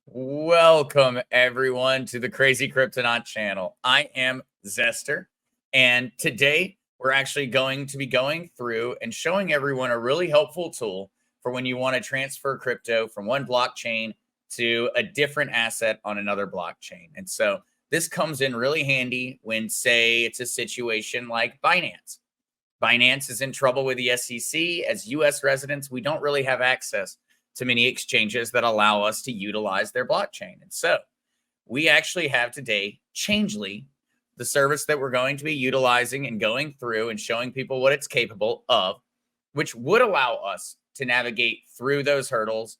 Welcome, everyone, to the Crazy Kryptonaut channel. I am Zester, and today we're actually going to be going through and showing everyone a really helpful tool for when you want to transfer crypto from one blockchain to a different asset on another blockchain. And so this comes in really handy when, say, it's a situation like Binance. Binance is in trouble with the SEC. As US residents, we don't really have access to many exchanges that allow us to utilize their blockchain. And so we actually have today Changelly, the service that we're going to be utilizing and going through and showing people what it's capable of, which would allow us to navigate through those hurdles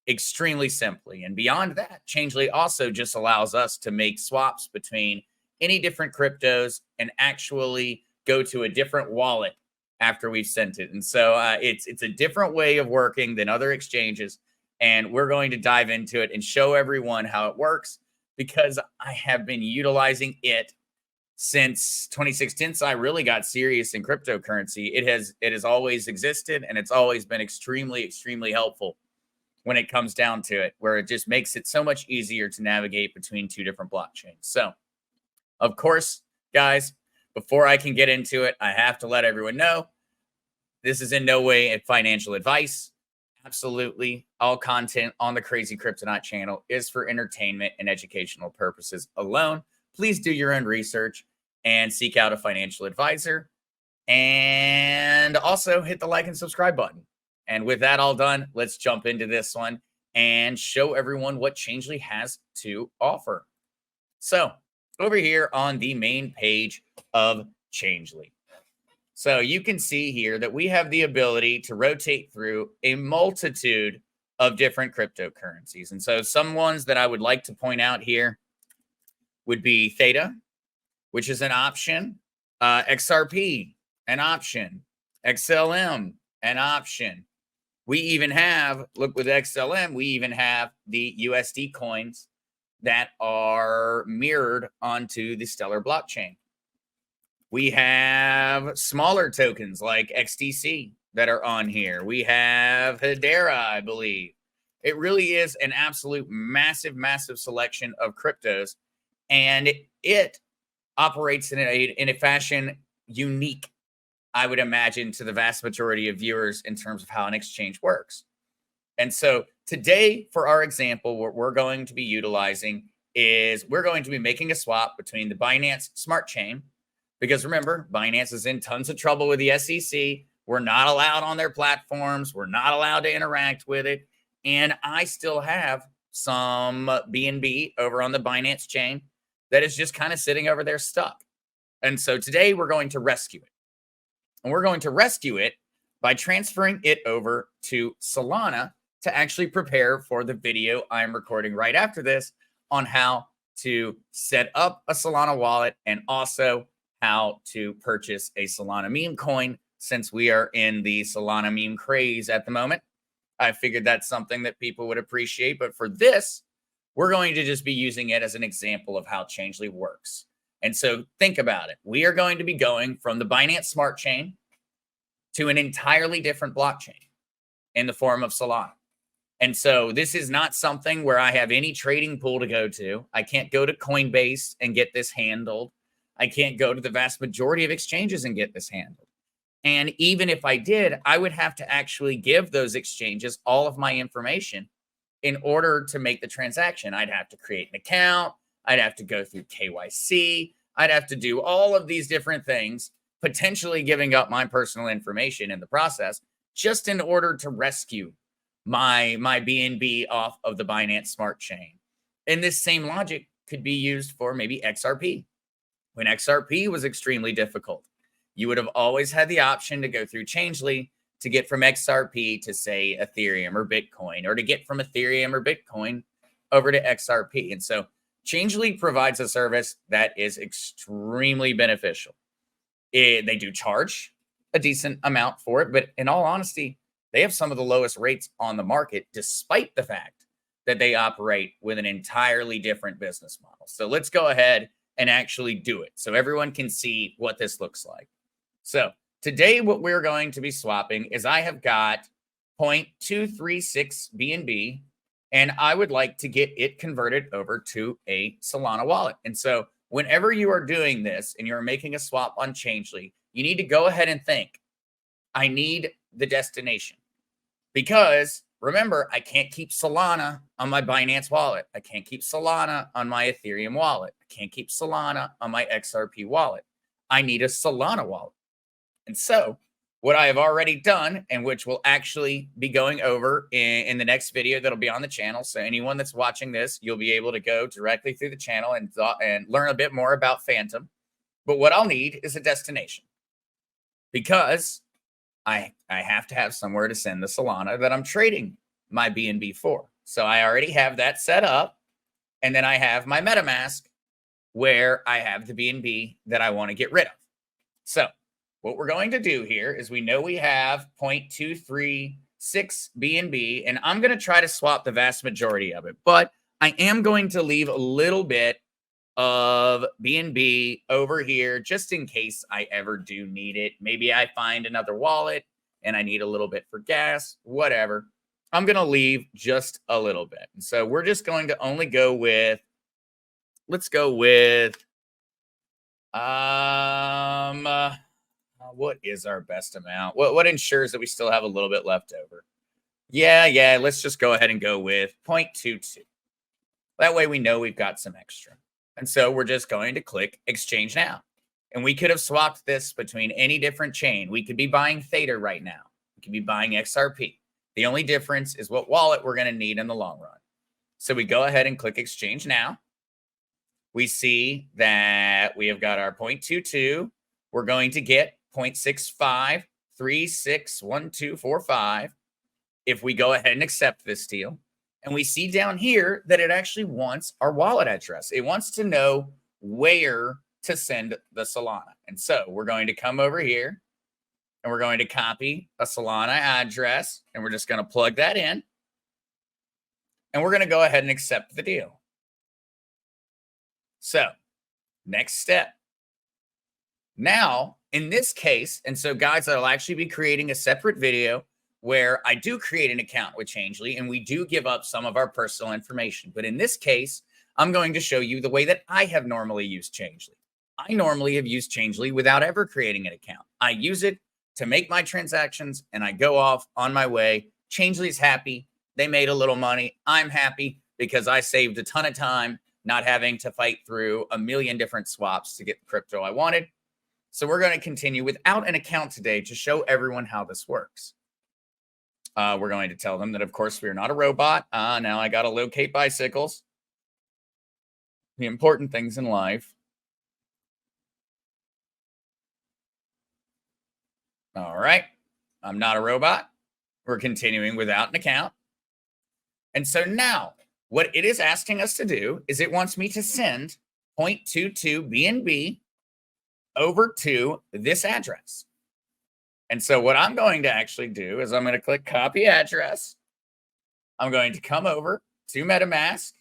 extremely simply. And beyond that, Changelly also just allows us to make swaps between any different cryptos and actually go to a different wallet after we've sent it. And so it's a different way of working than other exchanges. And we're going to dive into it and show everyone how it works, because I have been utilizing it since 2016. Since I really got serious in cryptocurrency. It has always existed, and it's always been extremely helpful when it comes down to it, where it just makes it so much easier to navigate between two different blockchains. So, of course, guys, before I can get into it, I have to let everyone know this is in no way a financial advice. Absolutely, all content on the Crazy Kryptonaut channel is for entertainment and educational purposes alone. Please do your own research and seek out a financial advisor. And also hit the like and subscribe button. And with that all done, let's jump into this one and show everyone what Changelly has to offer. So, over here on the main page of Changelly. So you can see here that we have the ability to rotate through a multitude of different cryptocurrencies. And so some ones that I would like to point out here would be Theta, which is an option, XRP, an option, XLM, an option. We even have, look, with XLM, we even have the USD coins that are mirrored onto the Stellar blockchain. We have smaller tokens like XTC that are on here. We have Hedera, I believe. It really is an absolute massive selection of cryptos, and it operates in a fashion unique, I would imagine, to the vast majority of viewers in terms of how an exchange works. And so today, for our example, what we're going to be utilizing is we're going to be making a swap between the Binance Smart Chain, because remember, Binance is in tons of trouble with the SEC. We're not allowed on their platforms. We're not allowed to interact with it. And I still have some BNB over on the Binance chain that is just kind of sitting over there stuck. And so today we're going to rescue it. And we're going to rescue it by transferring it over to Solana to actually prepare for the video I'm recording right after this on how to set up a Solana wallet and also how to purchase a Solana meme coin, since we are in the Solana meme craze at the moment. I figured that's something that people would appreciate. But for this, we're going to just be using it as an example of how Changelly works. And so think about it. We are going to be going from the Binance Smart Chain to an entirely different blockchain in the form of Solana. And so this is not something where I have any trading pool to go to. I can't go to Coinbase and get this handled. I can't go to the vast majority of exchanges and get this handled. And even if I did, I would have to actually give those exchanges all of my information in order to make the transaction. I'd have to create an account. I'd have to go through KYC. I'd have to do all of these different things, potentially giving up my personal information in the process, just in order to rescue my BNB off of the Binance Smart Chain. And this same logic could be used for maybe XRP. When XRP was extremely difficult, you would have always had the option to go through Changelly to get from XRP to, say, Ethereum or Bitcoin, or to get from Ethereum or Bitcoin over to XRP. And so Changelly provides a service that is extremely beneficial. They do charge a decent amount for it, but in all honesty, they have some of the lowest rates on the market, despite the fact that they operate with an entirely different business model. So let's go ahead and actually do it so everyone can see what this looks like. So today, what we're going to be swapping is I have got 0.236 BNB, and I would like to get it converted over to a Solana wallet. And so whenever you are doing this and you're making a swap on Changelly, you need to go ahead and think, I need the destination. Because remember, I can't keep Solana on my Binance wallet. I can't keep Solana on my Ethereum wallet. I can't keep Solana on my XRP wallet. I need a Solana wallet. And so what I have already done, and which we'll actually be going over in the next video that'll be on the channel. So anyone that's watching this, you'll be able to go directly through the channel and learn a bit more about Phantom. But what I'll need is a destination, because I have to have somewhere to send the Solana that I'm trading my BNB for. So I already have that set up. And then I have my MetaMask where I have the BNB that I want to get rid of. So what we're going to do here is we know we have 0.236 BNB, and I'm going to try to swap the vast majority of it. But I am going to leave a little bit of BNB over here just in case I ever do need it. Maybe I find another wallet and I need a little bit for gas, whatever. I'm going to leave just a little bit. And so we're just going to only go with, let's go with, what is our best amount? What ensures that we still have a little bit left over? Yeah, let's just go ahead and go with 0.22. That way we know we've got some extra. And so we're just going to click exchange now. And we could have swapped this between any different chain. We could be buying Theta right now. We could be buying XRP. The only difference is what wallet we're going to need in the long run. So we go ahead and click exchange now. We see that we have got our 0.22. We're going to get 0.65361245 if we go ahead and accept this deal. And we see down here that it actually wants our wallet address. It wants to know where to send the Solana. And so we're going to come over here and we're going to copy a Solana address, and we're just going to plug that in. And we're going to go ahead and accept the deal. So next step. Now, in this case, and so guys, I'll actually be creating a separate video where I do create an account with Changelly and we do give up some of our personal information. But in this case, I'm going to show you the way that I have normally used Changelly. I normally have used Changelly without ever creating an account. I use it to make my transactions and I go off on my way. Changelly's happy. They made a little money. I'm happy because I saved a ton of time not having to fight through a million different swaps to get the crypto I wanted. So we're going to continue without an account today to show everyone how this works. We're going to tell them that, of course, we're not a robot. Now I got to locate bicycles. The important things in life. All right. I'm not a robot. We're continuing without an account. And so now what it is asking us to do is it wants me to send 0.22 BNB over to this address. And so what I'm going to actually do is I'm going to click copy address. I'm going to come over to MetaMask,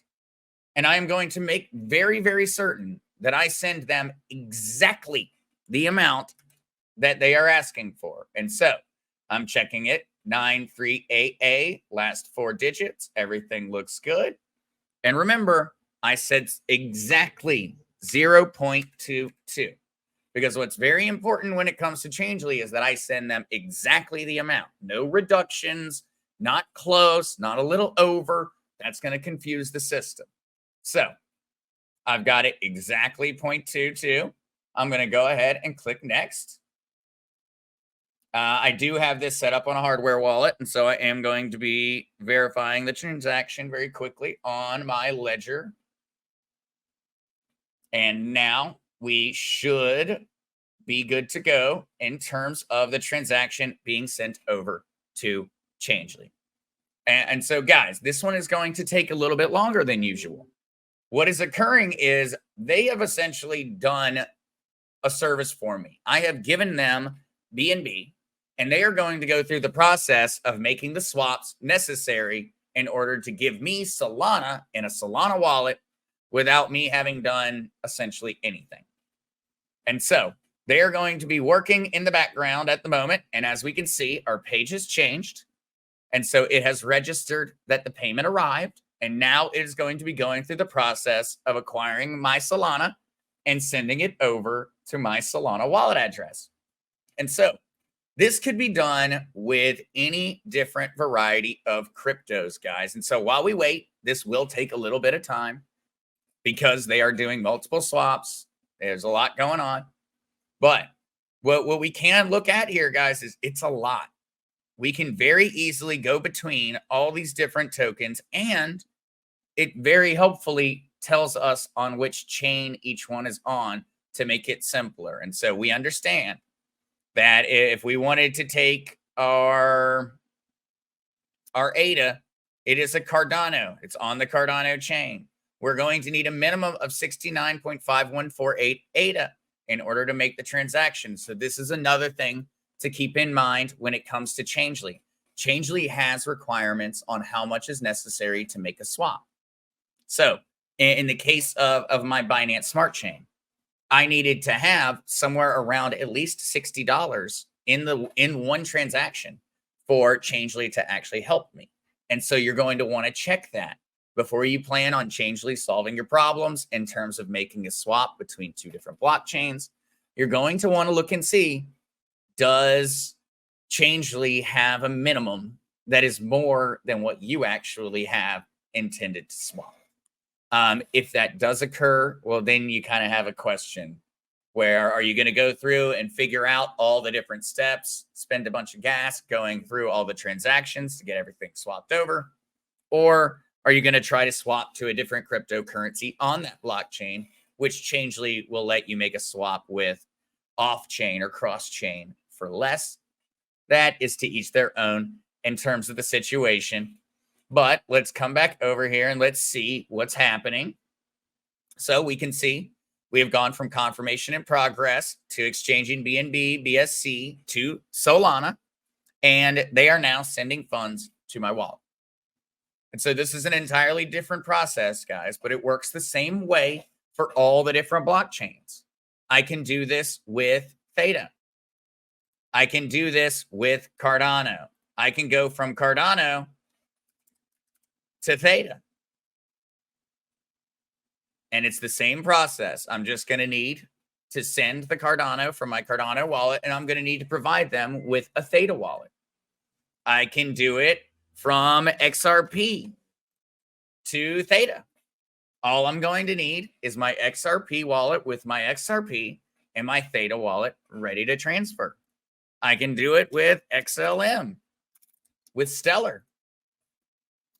and I am going to make very, very certain that I send them exactly the amount that they are asking for. And so I'm checking it, 938A, last 4 digits. Everything looks good. And remember, I said exactly 0.22. Because what's very important when it comes to Changelly is that I send them exactly the amount. No reductions, not close, not a little over. That's going to confuse the system. So I've got it exactly 0.22. I'm going to go ahead and click next. I do have this set up on a hardware wallet, and so I am going to be verifying the transaction very quickly on my ledger. And now we should be good to go in terms of the transaction being sent over to Changelly. And so, guys, this one is going to take a little bit longer than usual. What is occurring is they have essentially done a service for me. I have given them BNB, and they are going to go through the process of making the swaps necessary in order to give me Solana in a Solana wallet without me having done essentially anything. And so they are going to be working in the background at the moment. And as we can see, our page has changed. And so it has registered that the payment arrived. And now it is going to be going through the process of acquiring my Solana and sending it over to my Solana wallet address. And so this could be done with any different variety of cryptos, guys. And so while we wait, this will take a little bit of time because they are doing multiple swaps. There's a lot going on. But what we can look at here, guys, is it's a lot. We can very easily go between all these different tokens, and it very helpfully tells us on which chain each one is on to make it simpler. And so we understand that if we wanted to take our ADA, it is a Cardano. It's on the Cardano chain. We're going to need a minimum of 69.5148 ADA in order to make the transaction. So this is another thing to keep in mind when it comes to Changelly. Changelly has requirements on how much is necessary to make a swap. So in the case of my Binance Smart Chain, I needed to have somewhere around at least $60 in one transaction for Changelly to actually help me. And so you're going to want to check that before you plan on Changelly solving your problems in terms of making a swap between two different blockchains. You're going to want to look and see, does Changelly have a minimum that is more than what you actually have intended to swap? If that does occur, well, then you kind of have a question. Where are you going to go through and figure out all the different steps, spend a bunch of gas going through all the transactions to get everything swapped over? Or are you going to try to swap to a different cryptocurrency on that blockchain, which Changelly will let you make a swap with off-chain or cross-chain for less? That is to each their own in terms of the situation. But let's come back over here and let's see what's happening. So we can see we have gone from confirmation in progress to exchanging BNB, BSC to Solana, and they are now sending funds to my wallet. And so this is an entirely different process, guys, but it works the same way for all the different blockchains. I can do this with Theta. I can do this with Cardano. I can go from Cardano to Theta. And it's the same process. I'm just going to need to send the Cardano from my Cardano wallet, and I'm going to need to provide them with a Theta wallet. I can do it from XRP to Theta. All I'm going to need is my XRP wallet with my XRP and my Theta wallet ready to transfer. I can do it with XLM, with Stellar.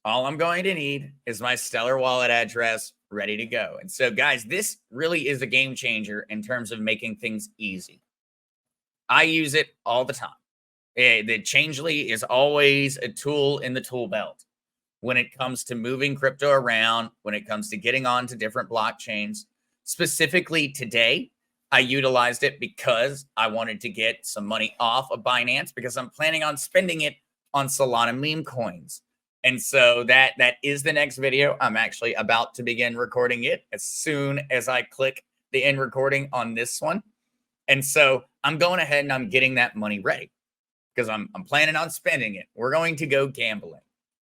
All I'm going to need is my Stellar wallet address ready to go. And so, guys, this really is a game changer in terms of making things easy. I use it all the time. The Changelly is always a tool in the tool belt when it comes to moving crypto around, when it comes to getting onto different blockchains. Specifically today, I utilized it because I wanted to get some money off of Binance because I'm planning on spending it on Solana meme coins. And so that is the next video. I'm actually about to begin recording it as soon as I click the end recording on this one. And so I'm going ahead and I'm getting that money ready because I'm planning on spending it. We're going to go gambling.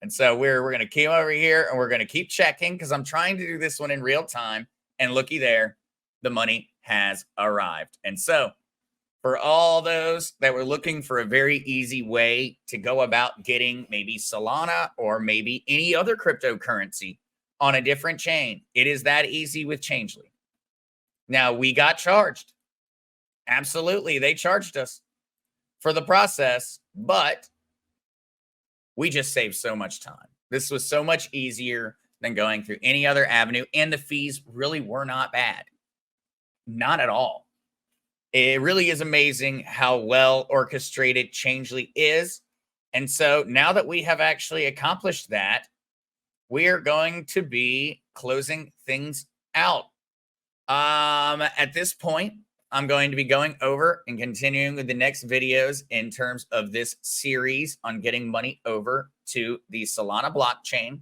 And so we're going to keep over here and we're going to keep checking because I'm trying to do this one in real time. And looky there, the money has arrived. And so for all those that were looking for a very easy way to go about getting maybe Solana or maybe any other cryptocurrency on a different chain, it is that easy with Changelly. Now, we got charged. Absolutely, they charged us for the process, but we just saved so much time. This was so much easier than going through any other avenue, and the fees really were not bad. Not at all. It really is amazing how well orchestrated Changelly is. And so now that we have actually accomplished that, we are going to be closing things out. At this point, I'm going to be going over and continuing with the next videos in terms of this series on getting money over to the Solana blockchain.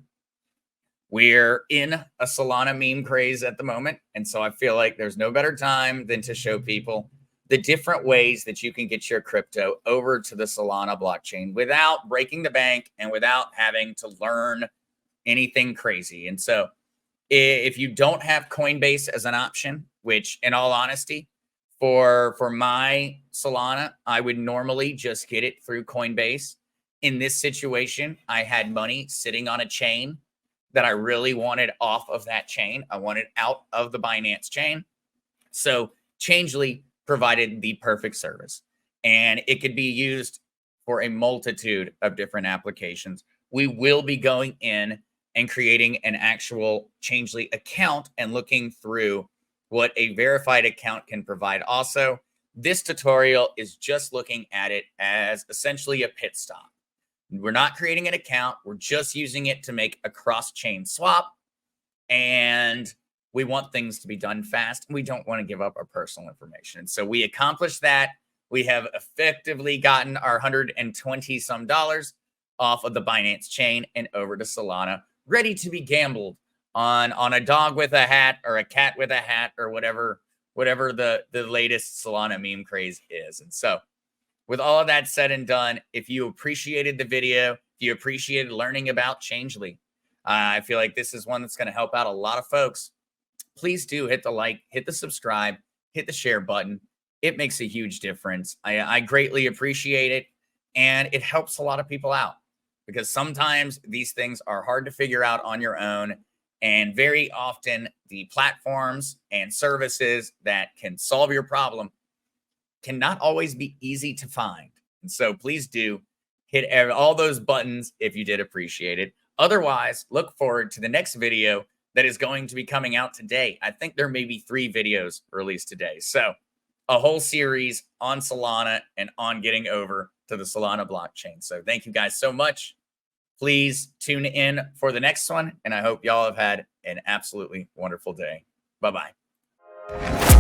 We're in a Solana meme craze at the moment. And so I feel like there's no better time than to show people the different ways that you can get your crypto over to the Solana blockchain without breaking the bank and without having to learn anything crazy. And so if you don't have Coinbase as an option, which in all honesty, for my Solana, I would normally just get it through Coinbase. In this situation, I had money sitting on a chain that I really wanted off of that chain. I wanted out of the Binance chain. So Changelly provided the perfect service, and it could be used for a multitude of different applications. We will be going in and creating an actual Changelly account and looking through what a verified account can provide. Also, this tutorial is just looking at it as essentially a pit stop. We're not creating an account. We're just using it to make a cross-chain swap. And we want things to be done fast. We don't want to give up our personal information. So we accomplished that. We have effectively gotten our 120 some dollars off of the Binance chain and over to Solana, ready to be gambled on a dog with a hat or a cat with a hat or whatever the latest Solana meme craze is. And so with all of that said and done, if you appreciated the video, if you appreciated learning about Changelly, I feel like this is one that's going to help out a lot of folks. Please do hit the like, hit the subscribe, hit the share button. It makes a huge difference. I greatly appreciate it. And it helps a lot of people out because sometimes these things are hard to figure out on your own. And very often the platforms and services that can solve your problem cannot always be easy to find. And so please do hit all those buttons if you did appreciate it. Otherwise, look forward to the next video that is going to be coming out today. I think there may be 3 videos released today. So a whole series on Solana and on getting over to the Solana blockchain. So thank you guys so much. Please tune in for the next one. And I hope y'all have had an absolutely wonderful day. Bye-bye.